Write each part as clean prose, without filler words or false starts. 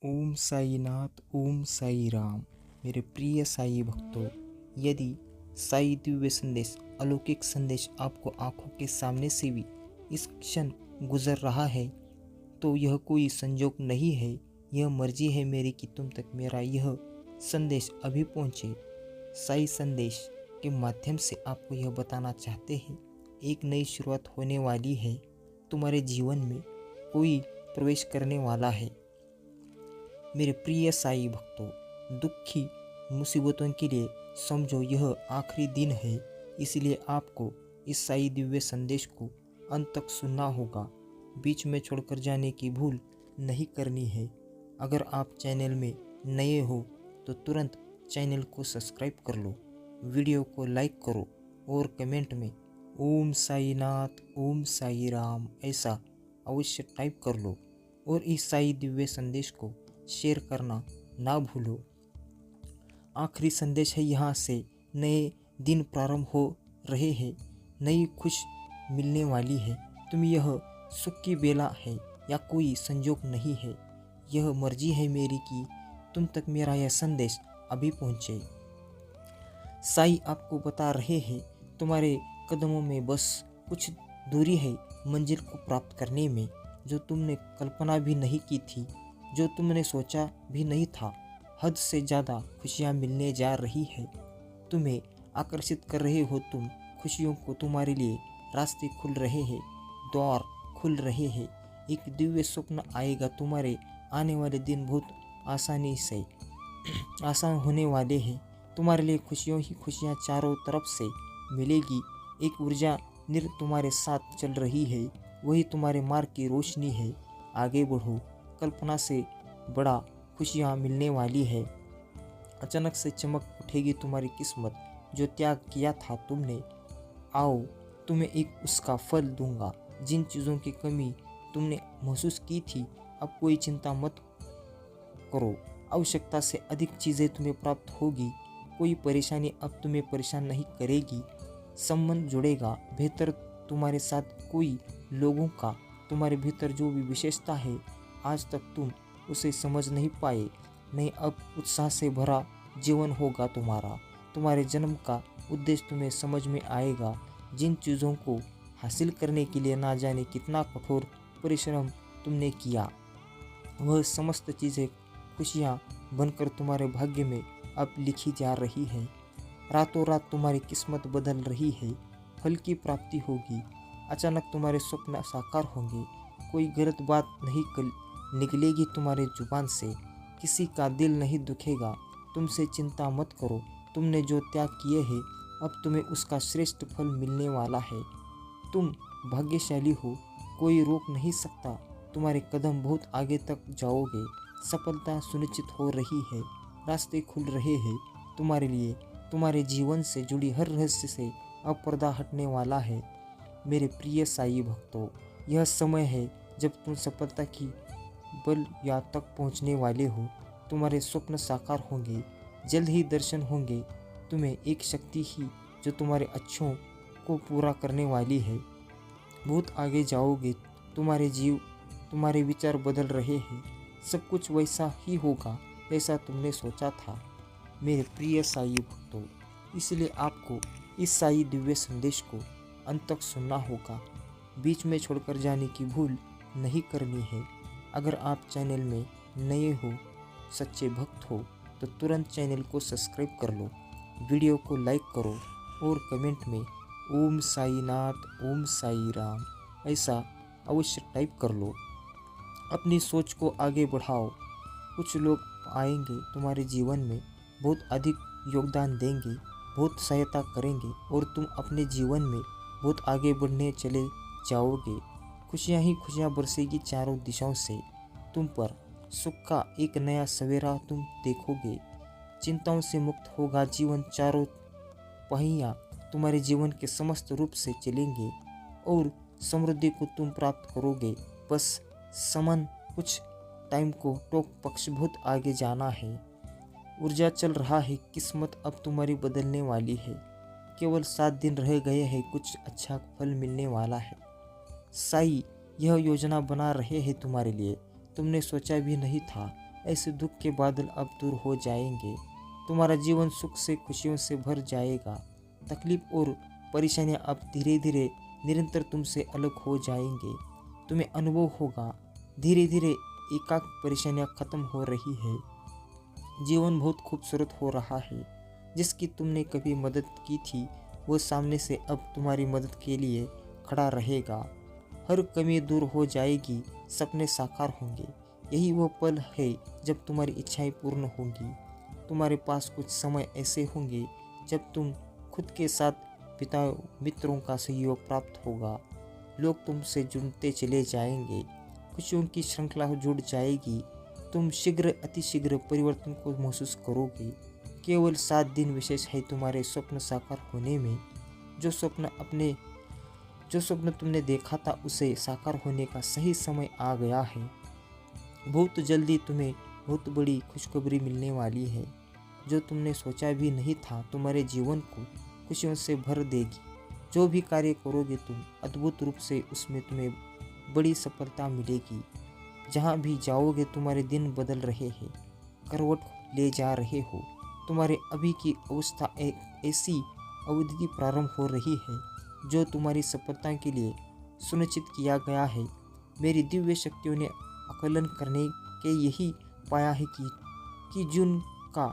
ओम साईनाथ, ओम साई राम। मेरे प्रिय साई भक्तों, यदि साई दिव्य संदेश, अलौकिक संदेश आपको आंखों के सामने से भी इस क्षण गुजर रहा है, तो यह कोई संजोग नहीं है। यह मर्जी है मेरी कि तुम तक मेरा यह संदेश अभी पहुँचे। साई संदेश के माध्यम से आपको यह बताना चाहते हैं, एक नई शुरुआत होने वाली है। तुम्हारे जीवन में कोई प्रवेश करने वाला है। मेरे प्रिय साई भक्तों, दुखी मुसीबतों के लिए समझो यह आखिरी दिन है। इसलिए आपको इस साई दिव्य संदेश को अंत तक सुनना होगा। बीच में छोड़कर जाने की भूल नहीं करनी है। अगर आप चैनल में नए हो तो तुरंत चैनल को सब्सक्राइब कर लो, वीडियो को लाइक करो और कमेंट में ओम साईनाथ, ओम साई राम ऐसा अवश्य टाइप कर लो और इस साई दिव्य संदेश को शेयर करना ना भूलो। आखिरी संदेश है, यहाँ से नए दिन प्रारंभ हो रहे हैं, नई खुश मिलने वाली है। तुम यह सुख की बेला है या कोई संजोग नहीं है। यह मर्जी है मेरी कि तुम तक मेरा यह संदेश अभी पहुँचे। साई आपको बता रहे हैं, तुम्हारे कदमों में बस कुछ दूरी है मंजिल को प्राप्त करने में। जो तुमने कल्पना भी नहीं की थी, जो तुमने सोचा भी नहीं था, हद से ज़्यादा खुशियाँ मिलने जा रही है। तुम्हें आकर्षित कर रहे हो तुम खुशियों को। तुम्हारे लिए रास्ते खुल रहे हैं, द्वार खुल रहे हैं। एक दिव्य स्वप्न आएगा। तुम्हारे आने वाले दिन बहुत आसानी से आसान होने वाले हैं। तुम्हारे लिए खुशियों ही खुशियाँ चारों तरफ से मिलेगी। एक ऊर्जा निर तुम्हारे साथ चल रही है, वही तुम्हारे मार्ग की रोशनी है। आगे बढ़ो, कल्पना से बड़ा खुशियाँ मिलने वाली है। अचानक से चमक उठेगी तुम्हारी किस्मत। जो त्याग किया था तुमने, आओ तुम्हें एक उसका फल दूंगा। जिन चीज़ों की कमी तुमने महसूस की थी, अब कोई चिंता मत करो। आवश्यकता से अधिक चीज़ें तुम्हें प्राप्त होगी। कोई परेशानी अब तुम्हें परेशान नहीं करेगी। संबंध जुड़ेगा बेहतर तुम्हारे साथ। कोई लोगों का तुम्हारे भीतर जो भी विशेषता है, आज तक तुम उसे समझ नहीं पाए, नहीं, अब उत्साह से भरा जीवन होगा तुम्हारा। तुम्हारे जन्म का उद्देश्य तुम्हें समझ में आएगा। जिन चीज़ों को हासिल करने के लिए ना जाने कितना कठोर परिश्रम तुमने किया, वह समस्त चीज़ें खुशियाँ बनकर तुम्हारे भाग्य में अब लिखी जा रही हैं। रातों रात तुम्हारी किस्मत बदल रही है। फल की प्राप्ति होगी। अचानक तुम्हारे स्वप्न साकार होंगे। कोई गलत बात नहीं निकलेगी तुम्हारे जुबान से। किसी का दिल नहीं दुखेगा। तुमसे चिंता मत करो। तुमने जो त्याग किए हैं, अब तुम्हें उसका श्रेष्ठ फल मिलने वाला है। तुम भाग्यशाली हो, कोई रोक नहीं सकता। तुम्हारे कदम बहुत आगे तक जाओगे। सफलता सुनिश्चित हो रही है। रास्ते खुल रहे हैं तुम्हारे लिए। तुम्हारे जीवन से जुड़ी हर रहस्य से अब पर्दा हटने वाला है। मेरे प्रिय साई भक्तों, यह समय है जब तुम सफलता की बल या तक पहुंचने वाले हो। तुम्हारे स्वप्न साकार होंगे। जल्द ही दर्शन होंगे। तुम्हें एक शक्ति ही जो तुम्हारे अच्छों को पूरा करने वाली है। बहुत आगे जाओगे। तुम्हारे विचार बदल रहे हैं। सब कुछ वैसा ही होगा जैसा तुमने सोचा था। मेरे प्रिय साई भक्तों, इसलिए आपको इस साई दिव्य संदेश को अंत तक सुनना होगा। बीच में छोड़कर जाने की भूल नहीं करनी है। अगर आप चैनल में नए हो, सच्चे भक्त हो, तो तुरंत चैनल को सब्सक्राइब कर लो, वीडियो को लाइक करो और कमेंट में ओम साईनाथ, ओम साई राम ऐसा अवश्य टाइप कर लो। अपनी सोच को आगे बढ़ाओ। कुछ लोग आएंगे तुम्हारे जीवन में, बहुत अधिक योगदान देंगे, बहुत सहायता करेंगे और तुम अपने जीवन में बहुत आगे बढ़ने चले जाओगे। खुशियाँ ही खुशियाँ बरसेगी चारों दिशाओं से तुम पर। सुख का एक नया सवेरा तुम देखोगे। चिंताओं से मुक्त होगा जीवन। चारों पहिया तुम्हारे जीवन के समस्त रूप से चलेंगे और समृद्धि को तुम प्राप्त करोगे। बस समन कुछ टाइम को टोक पक्ष बहुत आगे जाना है। ऊर्जा चल रहा है। किस्मत अब तुम्हारी बदलने वाली है। केवल 7 दिन रह गए हैं। कुछ अच्छा फल मिलने वाला है। साई यह योजना बना रहे हैं तुम्हारे लिए। तुमने सोचा भी नहीं था ऐसे दुख के बादल अब दूर हो जाएंगे। तुम्हारा जीवन सुख से खुशियों से भर जाएगा। तकलीफ और परेशानियां अब धीरे धीरे निरंतर तुमसे अलग हो जाएंगे। तुम्हें अनुभव होगा धीरे धीरे एकाक परेशानियां खत्म हो रही है। जीवन बहुत खूबसूरत हो रहा है। जिसकी तुमने कभी मदद की थी वो सामने से अब तुम्हारी मदद के लिए खड़ा रहेगा। हर कमी दूर हो जाएगी, सपने साकार होंगे। यही वो पल है जब तुम्हारी इच्छाएं पूर्ण होंगी। तुम्हारे पास कुछ समय ऐसे होंगे जब तुम खुद के साथ बिताओ, मित्रों का सहयोग प्राप्त होगा। लोग तुमसे जुड़ते चले जाएंगे, खुशियों की श्रृंखला जुड़ जाएगी। तुम शीघ्र अतिशीघ्र परिवर्तन को महसूस करोगे। केवल 7 दिन विशेष है तुम्हारे स्वप्न साकार होने में। जो स्वप्न तुमने देखा था उसे साकार होने का सही समय आ गया है। बहुत जल्दी तुम्हें बहुत बड़ी खुशखबरी मिलने वाली है जो तुमने सोचा भी नहीं था। तुम्हारे जीवन को खुशियों से भर देगी। जो भी कार्य करोगे तुम, अद्भुत रूप से उसमें तुम्हें बड़ी सफलता मिलेगी। जहाँ भी जाओगे तुम्हारे दिन बदल रहे हैं, करवट ले जा रहे हो। तुम्हारे अभी की अवस्था एक ऐसी अवधि प्रारंभ हो रही है जो तुम्हारी सफलता के लिए सुनिश्चित किया गया है। मेरी दिव्य शक्तियों ने आकलन करने के यही पाया है कि जून का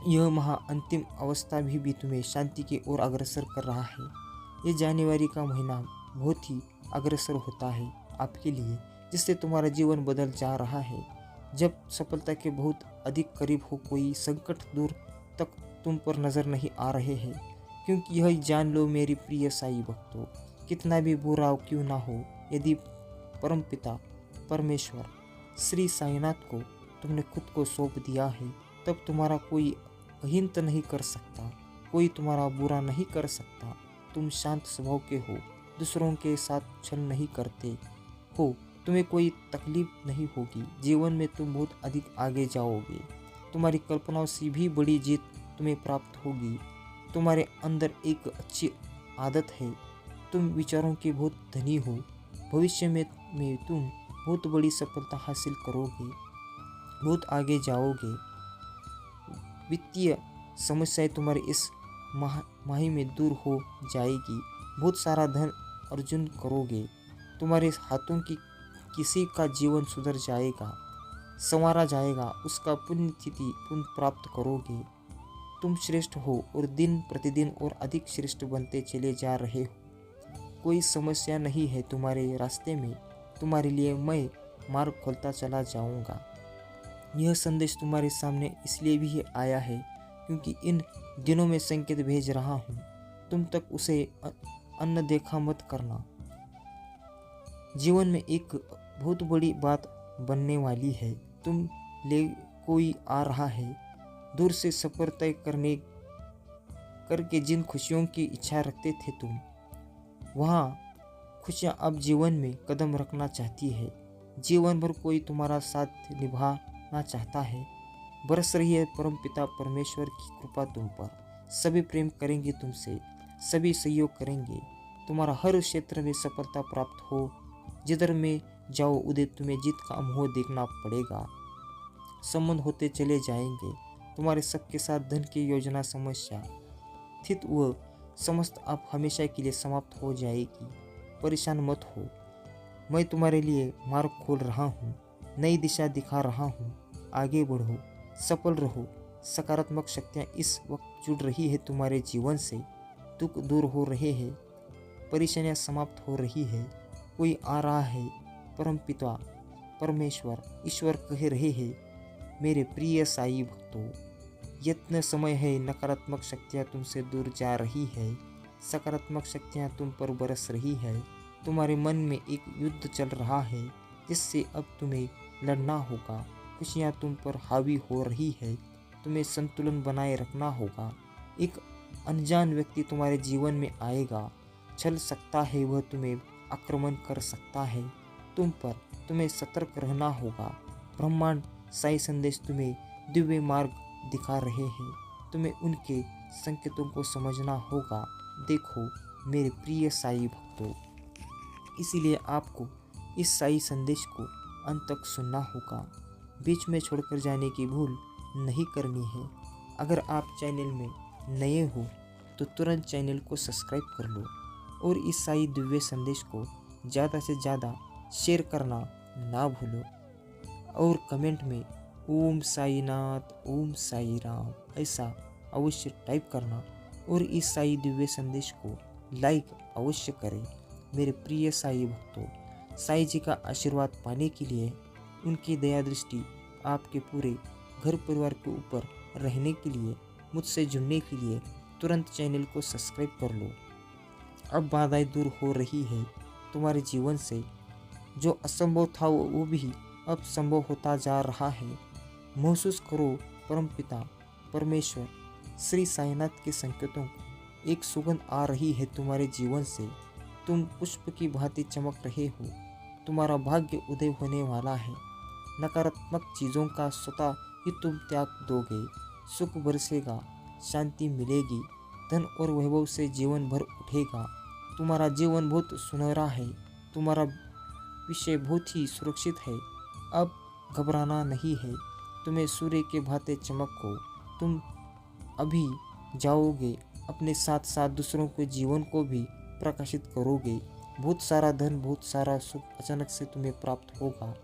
यह महा अंतिम अवस्था भी तुम्हें शांति की ओर अग्रसर कर रहा है। ये जनवरी का महीना बहुत ही अग्रसर होता है आपके लिए, जिससे तुम्हारा जीवन बदल जा रहा है। जब सफलता के बहुत अधिक करीब हो, कोई संकट दूर तक तुम पर नजर नहीं आ रहे हैं। क्योंकि यह जान लो मेरी प्रिय साई भक्तों, कितना भी बुरा क्यों ना हो, यदि परमपिता परमेश्वर श्री साईनाथ को तुमने खुद को सौंप दिया है, तब तुम्हारा कोई अहिंत नहीं कर सकता, कोई तुम्हारा बुरा नहीं कर सकता। तुम शांत स्वभाव के हो, दूसरों के साथ छल नहीं करते हो, तुम्हें कोई तकलीफ नहीं होगी। जीवन में तुम बहुत अधिक आगे जाओगे। तुम्हारी कल्पनाओं से भी बड़ी जीत तुम्हें प्राप्त होगी। तुम्हारे अंदर एक अच्छी आदत है, तुम विचारों के बहुत धनी हो। भविष्य में तुम बहुत बड़ी सफलता हासिल करोगे, बहुत आगे जाओगे। वित्तीय समस्याएं तुम्हारे इस माही में दूर हो जाएगी। बहुत सारा धन अर्जन करोगे। तुम्हारे हाथों की किसी का जीवन सुधर जाएगा, संवारा जाएगा, उसका पुण्यतिथि पुण्य प्राप्त करोगे। तुम श्रेष्ठ हो और दिन प्रतिदिन और अधिक श्रेष्ठ बनते चले जा रहे हो। कोई समस्या नहीं है तुम्हारे रास्ते में। तुम्हारे लिए मैं मार्ग खोलता चला जाऊंगा। यह संदेश तुम्हारे सामने इसलिए भी आया है क्योंकि इन दिनों में संकेत भेज रहा हूँ। तुम तक उसे अनदेखा मत करना। जीवन में एक बहुत बड़ी बात बनने वाली है। तुम ले कोई आ रहा है। दूर से सफर तय करके जिन खुशियों की इच्छा रखते थे तुम, वहाँ खुशियाँ अब जीवन में कदम रखना चाहती है। जीवन भर कोई तुम्हारा साथ निभाना चाहता है। बरस रही है परमपिता परमेश्वर की कृपा तुम पर। सभी प्रेम करेंगे तुमसे, सभी सहयोग करेंगे। तुम्हारा हर क्षेत्र में सफलता प्राप्त हो। जिधर में जाओ उधर तुम्हें जीत का अनुभव देखना पड़ेगा। संबंध होते चले जाएंगे। तुम्हारे सबके साथ धन की योजना समस्या स्थित व समस्त आप हमेशा के लिए समाप्त हो जाएगी। परेशान मत हो, मैं तुम्हारे लिए मार्ग खोल रहा हूँ, नई दिशा दिखा रहा हूँ। आगे बढ़ो, सफल रहो। सकारात्मक शक्तियाँ इस वक्त जुड़ रही है तुम्हारे जीवन से। दुख दूर हो रहे हैं, परेशानियाँ समाप्त हो रही है। कोई आ रहा है। परमपिता परमेश्वर ईश्वर कह रहे हैं, मेरे प्रिय साई भक्तों, यत्न समय है। नकारात्मक शक्तियाँ तुमसे दूर जा रही है, सकारात्मक शक्तियाँ तुम पर बरस रही है। तुम्हारे मन में एक युद्ध चल रहा है जिससे अब तुम्हें लड़ना होगा। खुशियाँ तुम पर हावी हो रही है, तुम्हें संतुलन बनाए रखना होगा। एक अनजान व्यक्ति तुम्हारे जीवन में आएगा, छल सकता है, वह तुम्हें आक्रमण कर सकता है तुम पर। तुम्हें सतर्क रहना होगा। ब्रह्मांड साई संदेश तुम्हें दिव्य मार्ग दिखा रहे हैं। तुम्हें उनके संकेतों को समझना होगा। देखो मेरे प्रिय साई भक्तों, इसीलिए आपको इस साई संदेश को अंत तक सुनना होगा। बीच में छोड़कर जाने की भूल नहीं करनी है। अगर आप चैनल में नए हो तो तुरंत चैनल को सब्सक्राइब कर लो और इस साई दिव्य संदेश को ज़्यादा से ज़्यादा शेयर करना ना भूलो और कमेंट में ओम साईनाथ ओम साई राम ऐसा अवश्य टाइप करना और इस साई दिव्य संदेश को लाइक अवश्य करें। मेरे प्रिय साई भक्तों, साई जी का आशीर्वाद पाने के लिए, उनकी दया दृष्टि आपके पूरे घर परिवार के ऊपर रहने के लिए, मुझसे जुड़ने के लिए तुरंत चैनल को सब्सक्राइब कर लो। अब बाधाएं दूर हो रही है तुम्हारे जीवन से, जो असंभव था वो भी अब संभव होता जा रहा है। महसूस करो परमपिता परमेश्वर श्री साईनाथ के संकेतों को। एक सुगंध आ रही है तुम्हारे जीवन से, तुम पुष्प की भांति चमक रहे हो। तुम्हारा भाग्य उदय होने वाला है। नकारात्मक चीज़ों का स्वतः ही तुम त्याग दोगे। सुख बरसेगा, शांति मिलेगी, धन और वैभव से जीवन भर उठेगा। तुम्हारा जीवन बहुत सुनहरा है, तुम्हारा विषय बहुत ही सुरक्षित है। अब घबराना नहीं है, तुम्हें सूर्य के भांति चमको। तुम अभी जाओगे, अपने साथ साथ दूसरों के जीवन को भी प्रकाशित करोगे। बहुत सारा धन, बहुत सारा सुख अचानक से तुम्हें प्राप्त होगा।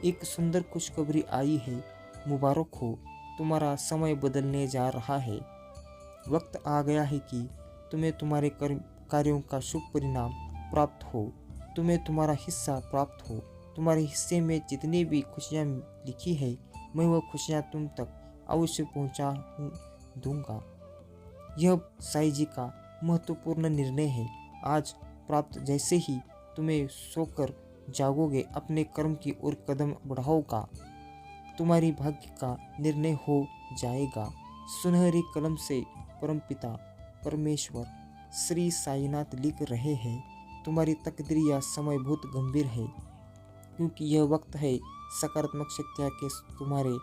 एक सुंदर खुशखबरी आई है, मुबारक हो। तुम्हारा समय बदलने जा रहा है। वक्त आ गया है कि तुम्हें तुम्हारे कार्यों का शुभ परिणाम प्राप्त हो, तुम्हें तुम्हारा हिस्सा प्राप्त हो। तुम्हारे हिस्से में जितनी भी खुशियाँ लिखी है, मैं वह खुशियाँ तुम तक अवश्य पहुँचा दूंगा। यह साई जी का महत्वपूर्ण निर्णय है। आज प्राप्त जैसे ही तुम्हें सोकर जागोगे, अपने कर्म की ओर कदम बढ़ाओगा, तुम्हारी भाग्य का निर्णय हो जाएगा। सुनहरी कलम से परमपिता परमेश्वर श्री साईनाथ लिख रहे हैं, तुम्हारी तकदीर या समय बहुत गंभीर है, क्योंकि यह वक्त है सकारात्मक शक्तियाँ के तुम्हारे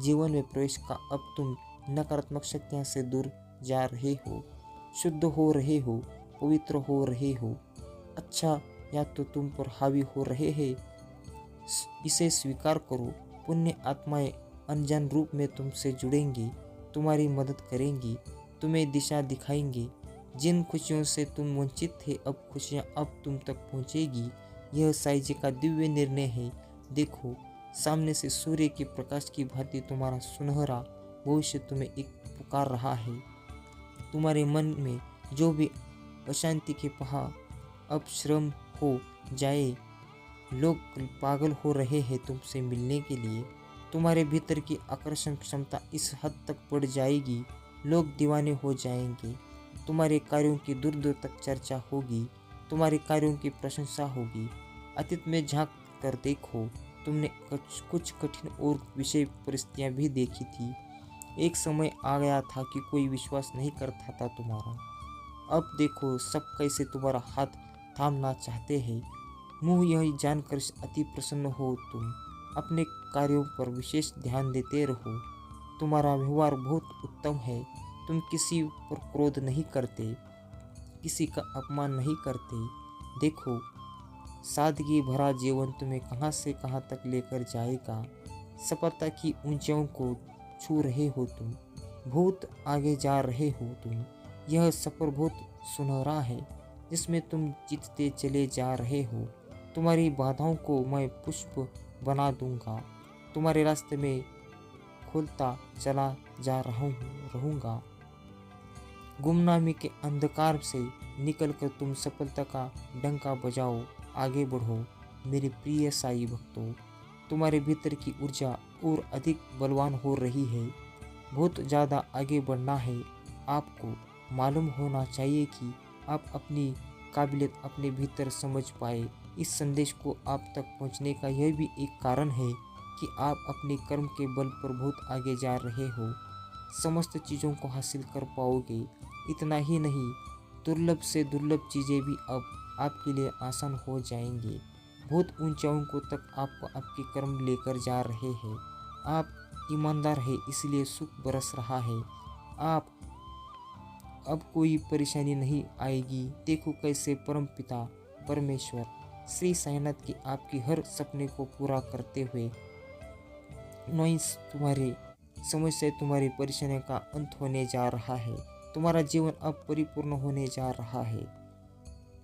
जीवन में प्रवेश का। अब तुम नकारात्मक शक्तियाँ से दूर जा रहे हो, शुद्ध हो रहे हो, पवित्र हो रहे हो। अच्छा या तो तुम पर हावी हो रहे हैं, इसे स्वीकार करो। पुण्य आत्माएं अनजान रूप में तुमसे जुड़ेंगी, तुम्हारी मदद करेंगी, तुम्हें दिशा दिखाएंगे। जिन खुशियों से तुम वंचित थे, अब खुशियाँ अब तुम तक पहुँचेगी। यह साई जी का दिव्य निर्णय है। देखो, सामने से सूर्य के प्रकाश की भांति तुम्हारा सुनहरा भविष्य तुम्हें एक पुकार रहा है। तुम्हारे मन में जो भी अशांति के पहाड़ अब श्रम हो जाए। लोग पागल हो रहे हैं तुमसे मिलने के लिए। तुम्हारे भीतर की आकर्षण क्षमता इस हद तक बढ़ जाएगी, लोग दीवाने हो जाएंगे। तुम्हारे कार्यों की दूर दूर तक चर्चा होगी, तुम्हारे कार्यों की प्रशंसा होगी। अतीत में झांक कर देखो, तुमने कुछ कठिन और विषय परिस्थितियां भी देखी थी। एक समय आ गया था कि कोई विश्वास नहीं करता था तुम्हारा। अब देखो, सब कैसे तुम्हारा हाथ थामना चाहते हैं। मुँह यही जानकर अति प्रसन्न हो तुम अपने कार्यों पर विशेष ध्यान देते रहो। तुम्हारा व्यवहार बहुत उत्तम है। तुम किसी पर क्रोध नहीं करते, किसी का अपमान नहीं करते। देखो, सादगी भरा जीवन तुम्हें कहां से कहां तक लेकर जाएगा। सफलता की ऊंचाइयों को छू रहे हो तुम, बहुत आगे जा रहे हो तुम। यह सफर बहुत सुनहरा है, जिसमें तुम जीतते चले जा रहे हो। तुम्हारी बाधाओं को मैं पुष्प बना दूंगा, तुम्हारे रास्ते में खोलता चला जा रहूँगा। गुमनामी के अंधकार से निकलकर तुम सफलता का डंका बजाओ, आगे बढ़ो। मेरे प्रिय साई भक्तों, तुम्हारे भीतर की ऊर्जा और अधिक बलवान हो रही है। बहुत ज़्यादा आगे बढ़ना है। आपको मालूम होना चाहिए कि आप अपनी काबिलियत अपने भीतर समझ पाए। इस संदेश को आप तक पहुंचने का यह भी एक कारण है कि आप अपने कर्म के बल पर बहुत आगे जा रहे हो। समस्त चीज़ों को हासिल कर पाओगे। इतना ही नहीं, दुर्लभ से दुर्लभ चीज़ें भी अब आपके लिए आसान हो जाएंगी। बहुत ऊंचाइयों को तक आपको आपके कर्म लेकर जा रहे हैं। आप ईमानदार है, इसलिए सुख बरस रहा है। आप अब कोई परेशानी नहीं आएगी। देखो कैसे परमपिता परमेश्वर श्री साईनाथ की आपकी हर सपने को पूरा करते हुए नॉइस तुम्हारी समस्या, तुम्हारी परेशानियों का अंत होने जा रहा है। तुम्हारा जीवन अब परिपूर्ण होने जा रहा है,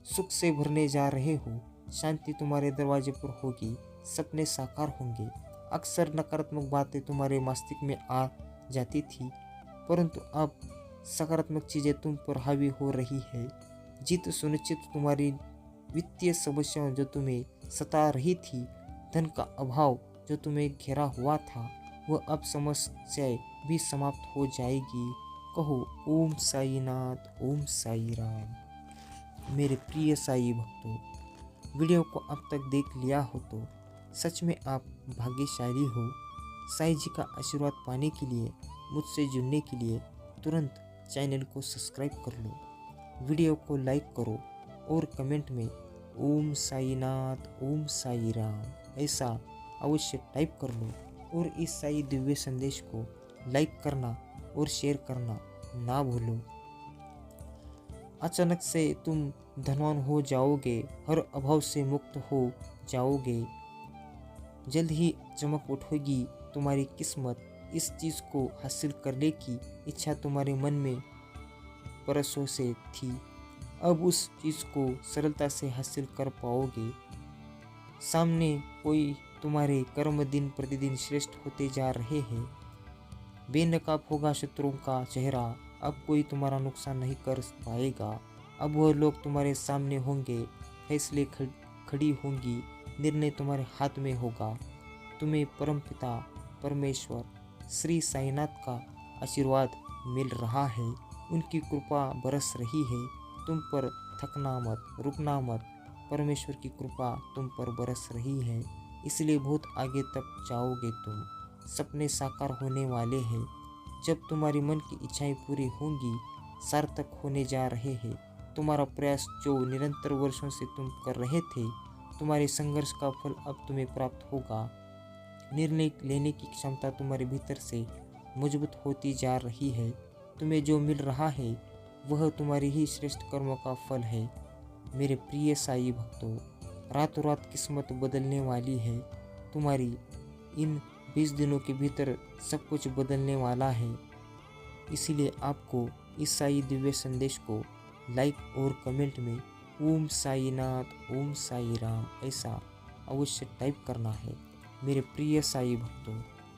सुख से भरने जा रहे हो। शांति तुम्हारे दरवाजे पर होगी, सपने साकार होंगे। अक्सर नकारात्मक बातें तुम्हारे मस्तिष्क में आ जाती थी, परंतु अब सकारात्मक चीज़ें तुम पर हावी हो रही है। जीत सुनिश्चित। तुम्हारी वित्तीय समस्याओं जो तुम्हें सता रही थी, धन का अभाव जो तुम्हें घेरा हुआ था, वह अब समस्याएं भी समाप्त हो जाएगी। कहो ओम साई नाथ, ओम साई राम। मेरे प्रिय साई भक्तों, वीडियो को अब तक देख लिया हो तो सच में आप भाग्यशाली हो। साई जी का आशीर्वाद पाने के लिए, मुझसे जुड़ने के लिए तुरंत चैनल को सब्सक्राइब कर लो, वीडियो को लाइक करो और कमेंट में ओम साई नाथ, ओम साई राम ऐसा अवश्य टाइप कर लो। और इस साई दिव्य संदेश को लाइक करना और शेयर करना ना भूलो। अचानक से तुम धनवान हो जाओगे, हर अभाव से मुक्त हो जाओगे। जल्द ही चमक उठेगी तुम्हारी किस्मत। इस चीज़ को हासिल करने की इच्छा तुम्हारे मन में बरसों से थी, अब उस चीज़ को सरलता से हासिल कर पाओगे। सामने कोई तुम्हारे कर्म दिन प्रतिदिन श्रेष्ठ होते जा रहे हैं। बेनकाब होगा शत्रुओं का चेहरा, अब कोई तुम्हारा नुकसान नहीं कर पाएगा। अब वह लोग तुम्हारे सामने होंगे, फैसले खड़ी होंगी, निर्णय तुम्हारे हाथ में होगा। तुम्हें परमपिता परमेश्वर श्री साईनाथ का आशीर्वाद मिल रहा है, उनकी कृपा बरस रही है। तुम पर थकना मत, रुकना मत, परमेश्वर की कृपा तुम पर बरस रही है, इसलिए बहुत आगे तक जाओगे तुम। सपने साकार होने वाले हैं। जब तुम्हारी मन की इच्छाएं पूरी होंगी, सार्थक होने जा रहे हैं। तुम्हारा प्रयास जो निरंतर वर्षों से तुम कर रहे थे, तुम्हारे संघर्ष का फल अब तुम्हें प्राप्त होगा। निर्णय लेने की क्षमता तुम्हारे भीतर से मजबूत होती जा रही है। तुम्हें जो मिल रहा है वह तुम्हारी ही श्रेष्ठ कर्मों का फल है। मेरे प्रिय साई भक्तों, रातों रात किस्मत बदलने वाली है तुम्हारी। इन 20 दिनों के भीतर सब कुछ बदलने वाला है। इसीलिए आपको इस साई दिव्य संदेश को लाइक और कमेंट में ओम साई नाथ, ओम साई राम ऐसा अवश्य टाइप करना है। मेरे प्रिय साई भक्तों,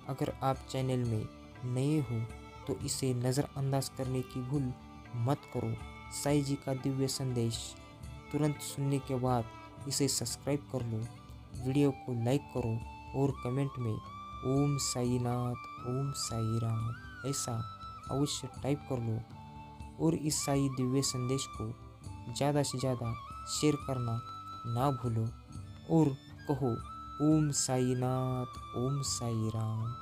अगर आप चैनल में नए हो तो इसे नज़रअंदाज करने की भूल मत करो। साई जी का दिव्य संदेश तुरंत सुनने के बाद इसे सब्सक्राइब कर लो, वीडियो को लाइक करो और कमेंट में ओम साई नाथ, ओम साई राम ऐसा अवश्य टाइप कर लो। और इस साई दिव्य संदेश को ज़्यादा से ज़्यादा शेयर करना ना भूलो और कहो ओम साई नाथ, ओम साई राम।